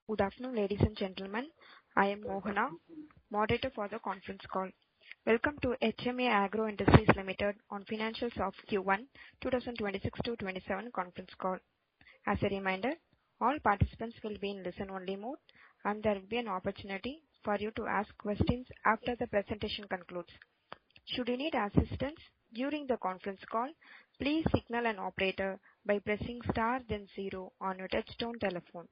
Good afternoon, ladies and gentlemen. I am Mohana, moderator for the conference call. Welcome to HMA Agro Industries Ltd on financials of Q1 2026-27 conference call. As a reminder, all participants will be in listen-only mode, and there will be an opportunity for you to ask questions after the presentation concludes. Should you need assistance during the conference call, please signal an operator by pressing star then 0 on your touchtone telephone.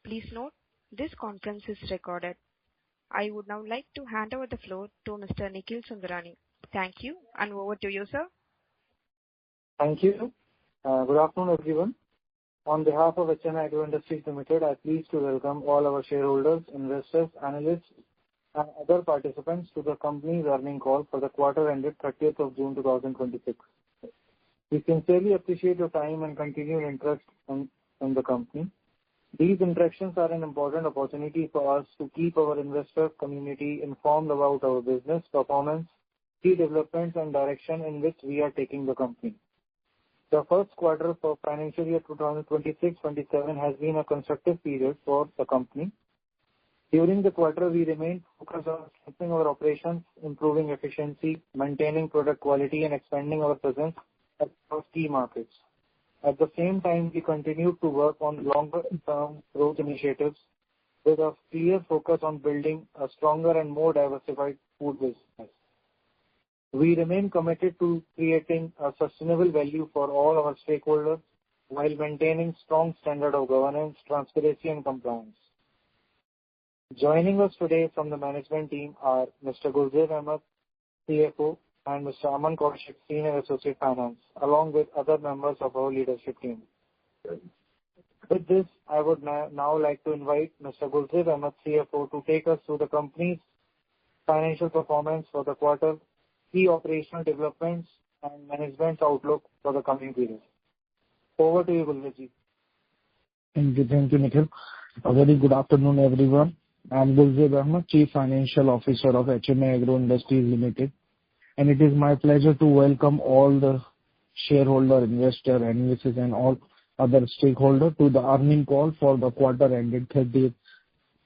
Please note, this conference is recorded. I would now like to hand over the floor to Mr. Nikhil Sundarani. Thank you, and over to you, sir. Thank you. Good afternoon, everyone. On behalf of HMA Agro Industries Ltd, I am pleased to welcome all our shareholders, investors, analysts, and other participants to the company's earnings call for the quarter ended 30th of June 2026. We sincerely appreciate your time and continued interest in the company. These interactions are an important opportunity for us to keep our investor community informed about our business performance, key developments, and direction in which we are taking the company. The first quarter for financial year 2026-27 has been a constructive period for the company. During the quarter, we remained focused on strengthening our operations, improving efficiency, maintaining product quality, and expanding our presence across key markets. At the same time, we continued to work on longer-term growth initiatives with a clear focus on building a stronger and more diversified food business. We remain committed to creating a sustainable value for all our stakeholders while maintaining strong standard of governance, transparency, and compliance. Joining us today from the management team are Mr. Gulzar Ahmed, CFO, and Mr. Aman Kaushik, Senior Associate Finance, along with other members of our leadership team. With this, I would now like to invite Mr. Gulzar Ahmed, CFO, to take us through the company's financial performance for the quarter, key operational developments, and management's outlook for the coming period. Over to you, Gulzarji. Thank you, Nikhil. A very good afternoon, everyone. I am Gulzar Ahmed, Chief Financial Officer of HMA Agro Industries Ltd. And it is my pleasure to welcome all the shareholder, investor, analysts, and all other stakeholders to the earnings call for the quarter ended 30th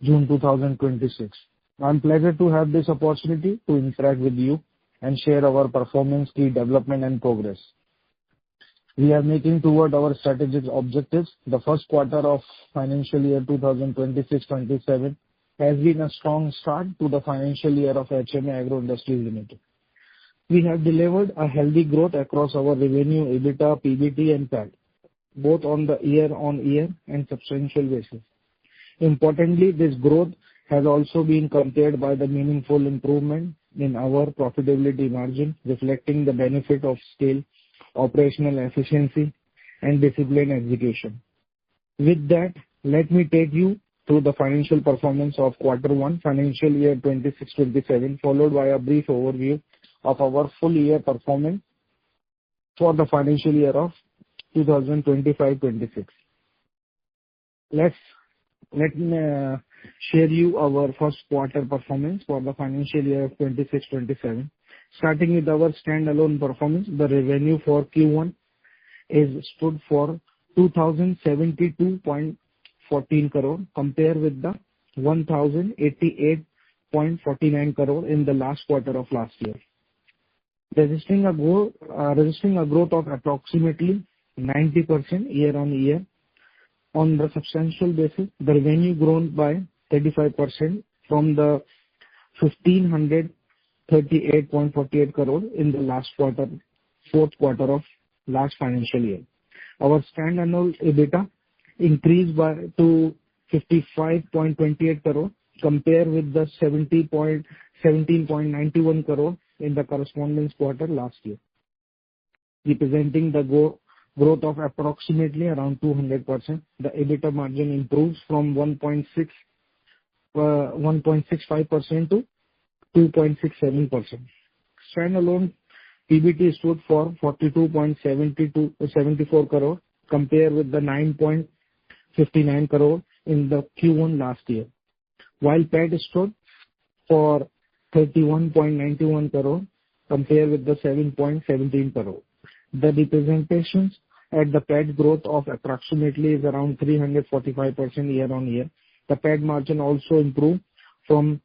June 2026. I'm pleased to have this opportunity to interact with you and share our performance, key development, and progress. We are making toward our strategic objectives. The first quarter of financial year 2026-27 has been a strong start to the financial year of HMA Agro Industries Ltd. We have delivered a healthy growth across our revenue, EBITDA, PBT, and PAT, both on the year-on-year and substantial basis. Importantly, this growth has also been compared by the meaningful improvement in our profitability margin, reflecting the benefit of scale, operational efficiency, and disciplined execution. With that, let me take you through the financial performance of quarter 1, financial year 26-27, followed by a brief overview of our full year performance for the financial year of 2025-26. Let me share you our first quarter performance for the financial year of 26-27. Starting with our standalone performance, the revenue for Q1 stood for 2,072.14 crore compared with the 1,088.49 crore in the last quarter of last year. Registering a growth of approximately 90% year-on-year. On the substantial basis, the revenue grown by 35% from the 1,538.48 crore in the fourth quarter of last financial year. Our standalone EBITDA increased to 55.28 crore compared with the 17.91 crore in the corresponding quarter last year, representing the growth of approximately around 200%. The EBITDA margin improves from 1.65% to 2.67%. Standalone PBT stood for 42.74 crore compared with the 9.59 crore in the Q1 last year, while PAT stood for 31.91 crore compared with the 7.17 crore. The representations at the PAT growth of approximately is around 345% year-on-year, The PAT margin also improved from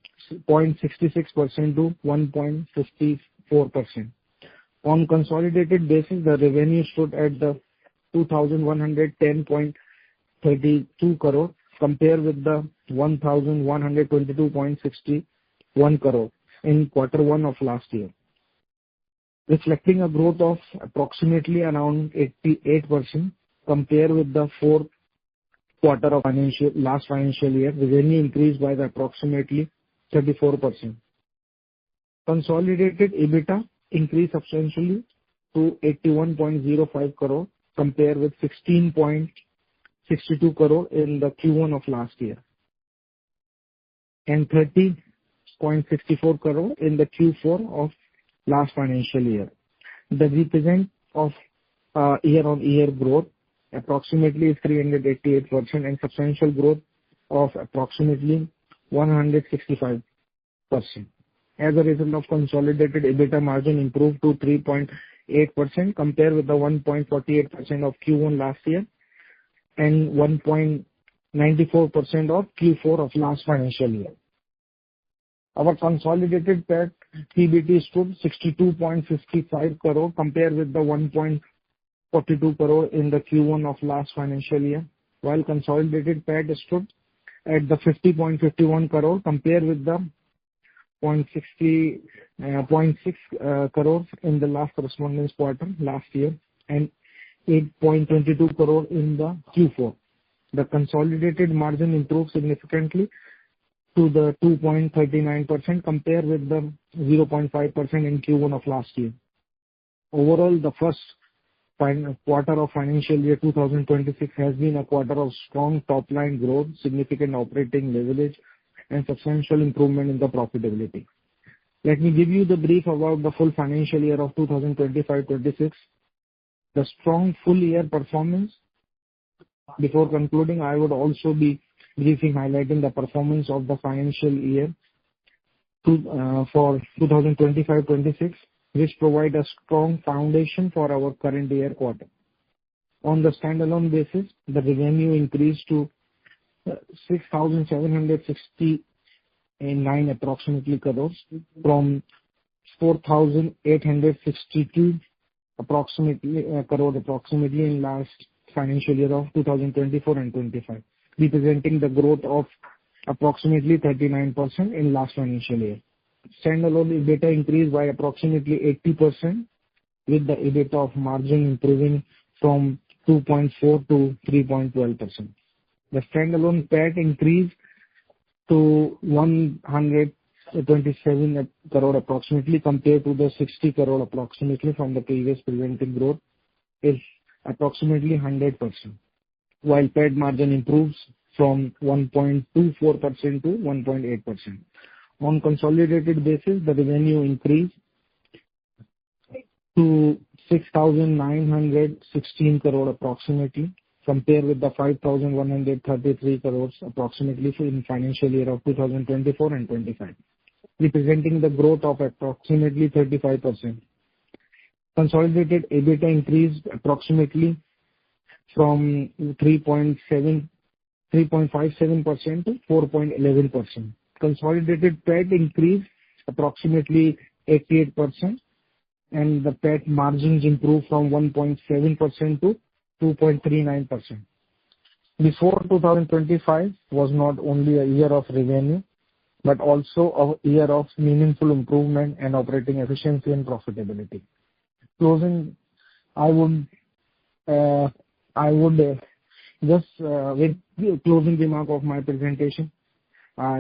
0.66% to 1.54%. On consolidated basis, the revenue stood at the 2,110.32 crore compared with the 1,122.61 crore in Q1 of last year, reflecting a growth of approximately around 88% compared with the fourth quarter of last financial year. Revenue increased by approximately 34%. Consolidated EBITDA increased substantially to 81.05 crore compared with 16.62 crore in the Q1 of last year and 30.64 crore in the Q4 of last financial year. The represent of year-on-year growth approximately is 388% and substantial growth of approximately 165%. As a result of consolidated EBITDA margin improved to 3.8% compared with the 1.48% of Q1 last year and 1.94% of Q4 of last financial year. Our consolidated PAT PBT stood 62.55 crore compared with the 1.42 crore in the Q1 of last financial year, while consolidated PAT stood at the 50.51 crore compared with the 0.6 crore in the last corresponding quarter last year and 8.22 crore in the Q4. The consolidated margin improved significantly to the 2.39% compared with the 0.5% in Q1 of last year. Overall, the first quarter of financial year 2026 has been a quarter of strong top-line growth, significant operating leverage, and substantial improvement in the profitability. Let me give you the brief about the full financial year of 2025-26. The strong full-year performance. Before concluding, I would also be briefly highlighting the performance of the financial year for 2025-26, which provide a strong foundation for our current year quarter. On the standalone basis, the revenue increased to 6,769 approximately crores from 4,862 approximately in last financial year of 2024 and 25, representing the growth of approximately 39% in last financial year. Standalone EBITDA increased by approximately 80%, with the EBITDA of margin improving from 2.4 to 3.12%. The standalone PAT increased to 127 crore approximately compared to the 60 crore approximately from the previous presenting growth is approximately 100%, while PAT margin improves from 1.24% to 1.8%. On consolidated basis, the revenue increased to 6,916 crore approximately compared with the 5,133 crores approximately in financial year of 2024 and 25, representing the growth of approximately 35%. Consolidated EBITDA increased approximately from 3.57% to 4.11%. Consolidated PAT increased approximately 88%, and the PAT margins improved from 1.7% to 2.39%. Before 2025 was not only a year of revenue, but also a year of meaningful improvement and operating efficiency and profitability. Closing, I would just with the closing remark of my presentation, I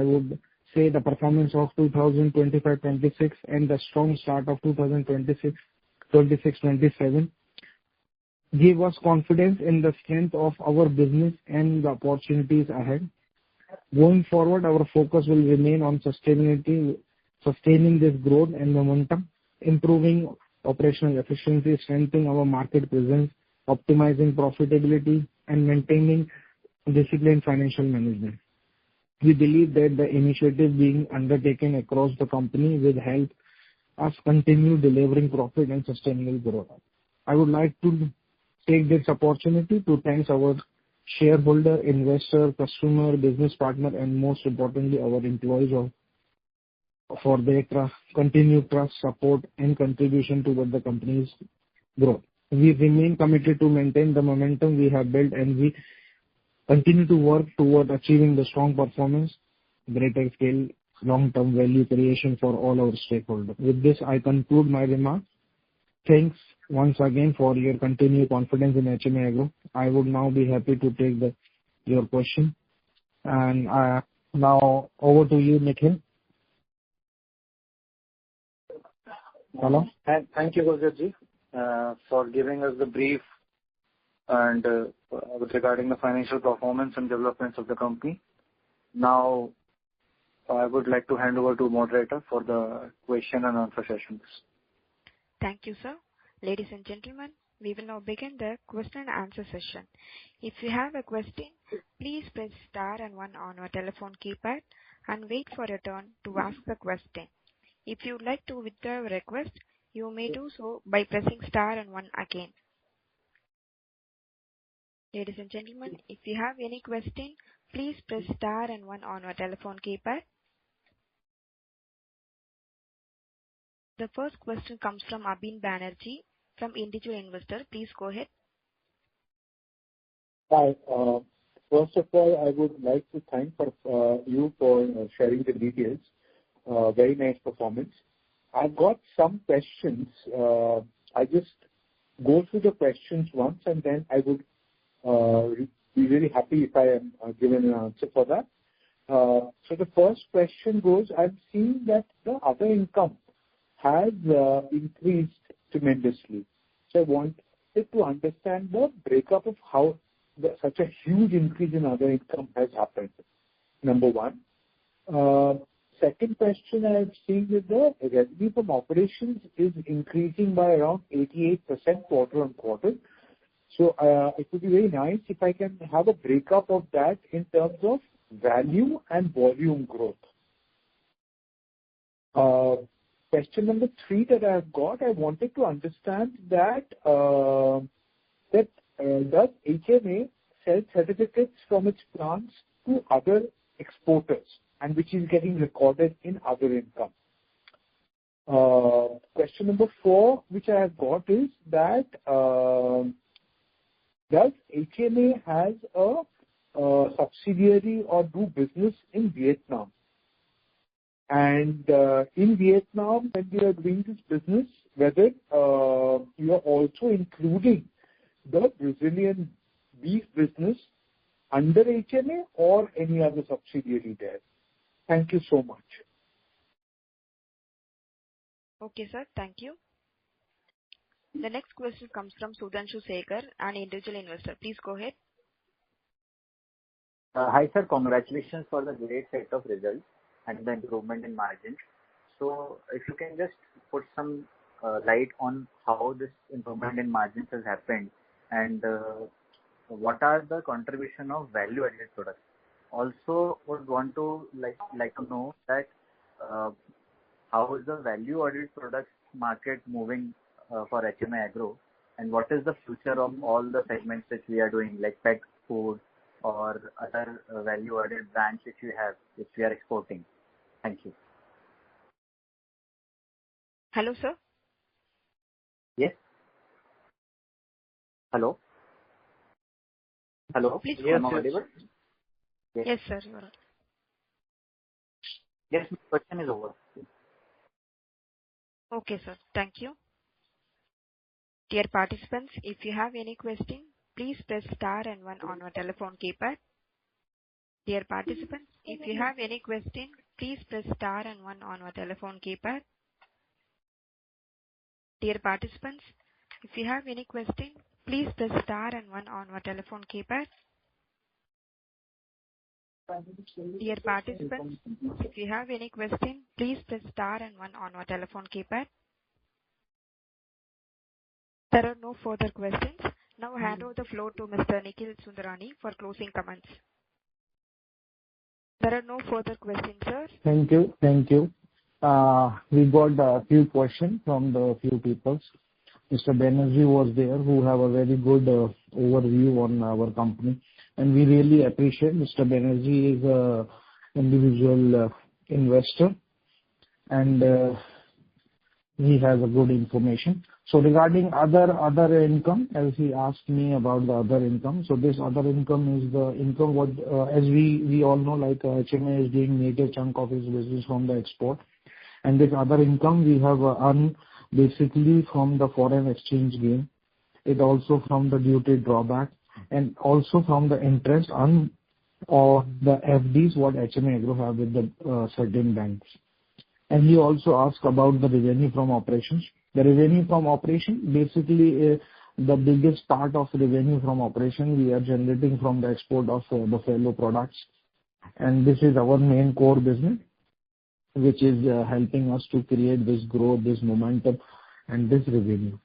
would say the performance of 2025-26 and the strong start of 2026-27 give us confidence in the strength of our business and the opportunities ahead. Going forward, our focus will remain on sustaining this growth and momentum, improving operational efficiency, strengthening our market presence, optimizing profitability, and maintaining disciplined financial management. We believe that the initiative being undertaken across the company will help us continue delivering profit and sustainable growth. I would like to take this opportunity to thank our shareholder, investor, customer, business partner, and most importantly, our employees for their continued trust, support, and contribution toward the company's growth. We remain committed to maintain the momentum we have built, and we continue to work toward achieving the strong performance, greater scale, long-term value creation for all our stakeholders. With this, I conclude my remarks. Thanks once again for your continued confidence in HMA Agro. I would now be happy to take your question. And now over to you, Nikhil. Hello. Thank you, Gulzarji, for giving us the brief and regarding the financial performance and developments of the company. Now, I would like to hand over to moderator for the question and answer sessions. Thank you, sir. Ladies and gentlemen, we will now begin the question and answer session. If you have a question, please press star and 1 on your telephone keypad and wait for your turn to ask the question. If you would like to withdraw a request, you may do so by pressing star and 1 again. Ladies and gentlemen, if you have any question, please press star and 1 on your telephone keypad. The first question comes from Abhin Banerjee from Individual Investor. Please go ahead. Hi. First of all, I would like to thank you for sharing the details. Very nice performance. I've got some questions. I just go through the questions once, and then I would be really happy if I am given an answer for that. So the first question goes, I'm seeing that the other income has increased tremendously. So I wanted to understand the breakup of how such a huge increase in other income has happened. Number one. Second question I have seen is the revenue from operations is increasing by around 88% quarter on quarter. So it would be very nice if I can have a breakup of that in terms of value and volume growth. Question number 3 that I have got, I wanted to understand that does HMA sell certificates from its plants to other exporters, and which is getting recorded in other income. Question number 4, which I have got, is that does HMA has a subsidiary or do business in Vietnam? And in Vietnam, when we are doing this business, whether you are also including the Brazilian beef business under HMA or any other subsidiary there. Thank you so much. Okay, sir. Thank you. The next question comes from Sudhanshu Sekhar, an individual investor. Please go ahead. Hi, sir. Congratulations for the great set of results and the improvement in margins. So if you can just put some light on how this improvement in margins has happened, and what are the contribution of value-added products. Also, would want to like to know that how is the value-added products market moving for HMA Agro, and what is the future of all the segments that we are doing, like pet food or other value-added brands which we have, which we are exporting. Thank you. Hello, sir. Yes. Hello. Hello. Please Yes, go ahead. Yes, sir. You are. Yes, my question is over. Okay, sir. Thank you. Dear participants, if you have any question, please press star and 1 on your telephone keypad. Dear participants, if you have any question, please press star and 1 on your telephone keypad. Dear participants, if you have any question, please press star and 1 on your telephone keypad. Dear participants, if you have any question, please press star and 1 on your telephone keypad. There are no further questions. Now I hand over the floor to Mr. Nikhil Sundarani for closing comments. There are no further questions, sir. Thank you. We got a few questions from the few people. Mr. Banerjee was there, who have a very good overview on our company, and we really appreciate Mr. Banerjee is a individual investor, and he has a good information. So regarding other income, as he asked me about the other income, so this other income is the income what, as we all know, like HMA is doing major chunk of his business from the export, and this other income we have earned basically from the foreign exchange gain, it also from the duty drawback, and also from the interest on or the FDs what HMA Agro have with the certain banks. And he also asked about the revenue from operations. The revenue from operation, basically, the biggest part of revenue from operation we are generating from the export of the fellow products. And this is our main core business, which is helping us to create this growth, this momentum, and this revenue.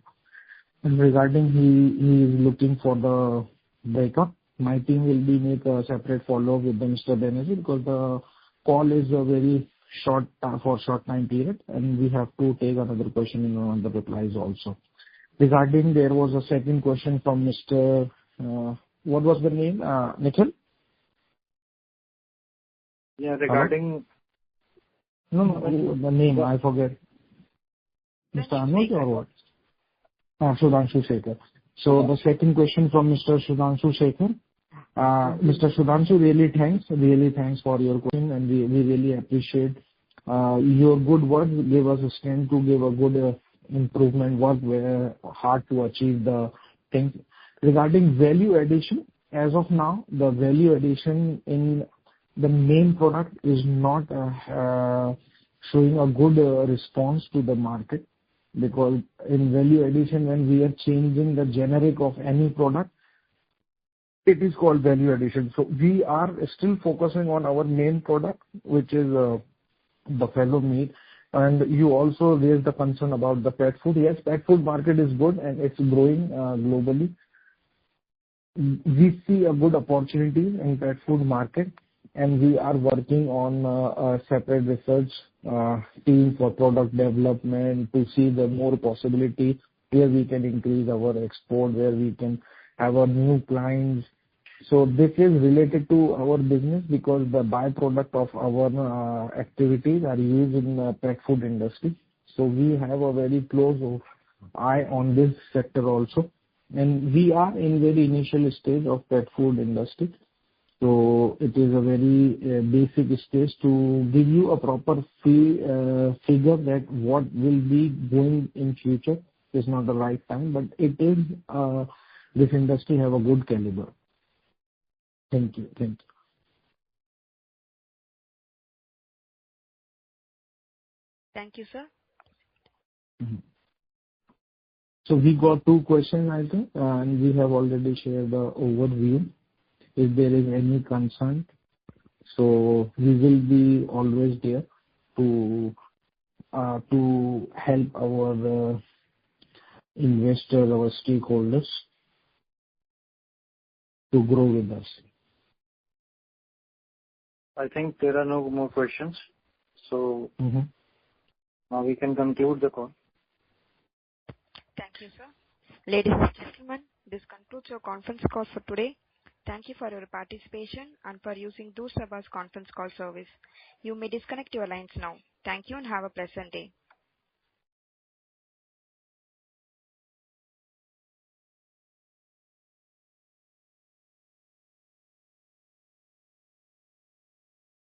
And regarding he is looking for the breakup. My team will be make a separate follow-up with the Mr. Banerjee, because the call is a very short time period, and we have to take another question on the replies also. Regarding, there was a second question from Mr. What was the name? Nikhil? Yeah, regarding... No, the name, I forget. Mr. Anuj or what? Sudhanshu Shekhar. So the second question from Mr. Sudhanshu Shekhar. Mr. Sudhanshu, really thanks for your question, and we really appreciate your good work. Give us a strength to give a good improvement work, where hard to achieve the things. Regarding value addition, as of now, the value addition in the main product is not showing a good response to the market, because in value addition, when we are changing the generic of any product, it is called value addition. So we are still focusing on our main product, which is the fellow meat. And you also raised the concern about the pet food. Yes, pet food market is good and it's growing globally. We see a good opportunity in pet food market, and we are working on a separate research team for product development to see the more possibility where we can increase our export, where we can have a new clients. So this is related to our business, because the byproduct of our activities are used in the pet food industry. So we have a very close eye on this sector also. And we are in very initial stage of pet food industry. So it is a very basic stage. To give you a proper figure that what will be going in future is not the right time, but it is this industry have a good caliber. Thank you. Thank you, sir. Mm-hmm. So we got two questions, I think, and we have already shared the overview. If there is any concern, so we will be always there to help our investors, our stakeholders to grow with us. I think there are no more questions. So now we can conclude the call. Thank you, sir. Ladies and gentlemen, this concludes your conference call for today. Thank you for your participation and for using DoSabha's conference call service. You may disconnect your lines now. Thank you and have a pleasant day.